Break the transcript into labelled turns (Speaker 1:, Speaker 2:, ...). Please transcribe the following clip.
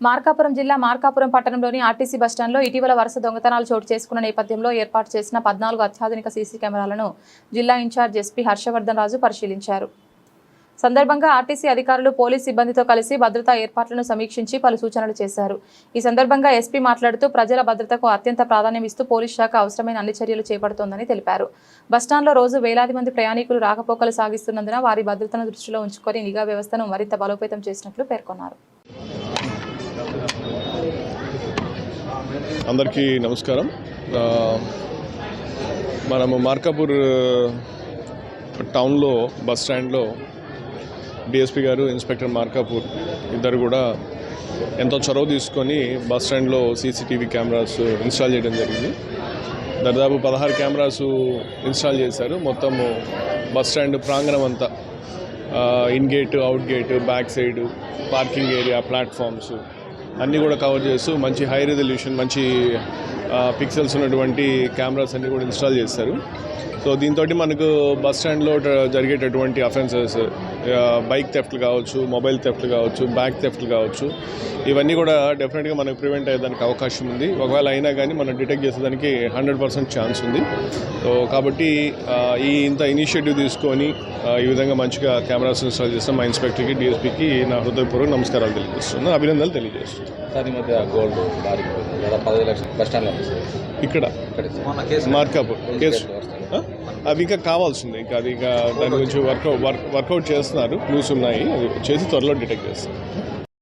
Speaker 1: మార్కాపురం జిల్లా మార్కాపురం పట్టణంలోని ఆర్టీసీ బస్టాండ్లో ఇటీవల వరుస దొంగతనాలు చోటు చేసుకున్న నేపథ్యంలో ఏర్పాటు చేసిన 14 అత్యాధునిక సీసీ కెమెరాలను జిల్లా ఇన్ఛార్జ్ ఎస్పీ హర్షవర్ధన్ రాజు పరిశీలించారు. సందర్భంగా ఆర్టీసీ అధికారులు పోలీస్ సిబ్బందితో కలిసి భద్రతా ఏర్పాట్లను సమీక్షించి పలు సూచనలు చేశారు. ఈ సందర్భంగా ఎస్పీ మాట్లాడుతూ ప్రజల భద్రతకు అత్యంత ప్రాధాన్యం ఇస్తూ పోలీస్ శాఖ అవసరమైన అన్ని చర్యలు చేపడుతోందని తెలిపారు. బస్టాండ్లో రోజు వేలాది మంది ప్రయాణికులు రాకపోకలు సాగిస్తున్నందున వారి భద్రతను దృష్టిలో ఉంచుకొని నిఘా వ్యవస్థను మరింత బలోపేతం చేసినట్లు పేర్కొన్నారు.
Speaker 2: అందరికీ నమస్కారం. మనము మార్కాపూర్ టౌన్లో బస్ స్టాండ్లో డిఎస్పీ గారు, ఇన్స్పెక్టర్ మార్కాపూర్ ఇద్దరు కూడా ఎంతో చొరవ తీసుకొని బస్ స్టాండ్లో సీసీటీవీ కెమెరాస్ ఇన్స్టాల్ చేయడం జరిగింది. దాదాపు 16 కెమెరాస్ ఇన్స్టాల్ చేశారు. మొత్తము బస్ స్టాండ్ ప్రాంగణం అంతా in gate, out gate, back side, parking area, platforms అన్నీ కూడా కవర్ చేస్తూ మంచి హై రెజల్యూషన్, మంచి పిక్సెల్స్ ఉన్నటువంటి కెమెరాస్ అన్నీ కూడా ఇన్స్టాల్ చేస్తారు. సో దీంతో మనకు బస్ స్టాండ్లో జరిగేటటువంటి అఫెన్సెస్, బైక్ థెఫ్ట్లు కావచ్చు, మొబైల్ థెఫ్ట్లు కావచ్చు, బ్యాగ్ థెఫ్ట్లు కావచ్చు, ఇవన్నీ కూడా డెఫినెట్గా మనకు ప్రివెంట్ అయ్యేదానికి అవకాశం ఉంది. ఒకవేళ అయినా కానీ మనం డిటెక్ట్ చేసేదానికి 100% ఛాన్స్ ఉంది. సో కాబట్టి ఇంత ఇనిషియేటివ్ తీసుకొని ఈ విధంగా మంచిగా కెమెరాస్ ఇన్స్టాల్ చేస్తాం. మా ఇన్స్పెక్టర్కి, డిఎస్పీకి నా హృదయపూర్వక నమస్కారాలు తెలియజేస్తున్నాను, అభినందనలు తెలియజేస్తున్నాను.
Speaker 3: ఈ మధ్య గోల్డ్ 15 లక్షలు బస్ స్టాండ్లో
Speaker 2: ఇక్కడ మార్కాపూర్ కేసు అవి ఇంకా కావాల్సింది. ఇంకా అది దాని గురించి వర్కౌట్ చేస్తున్నారు. క్లూస్ ఉన్నాయి, అది చేసి త్వరలో డిటెక్ట్ చేస్తారు.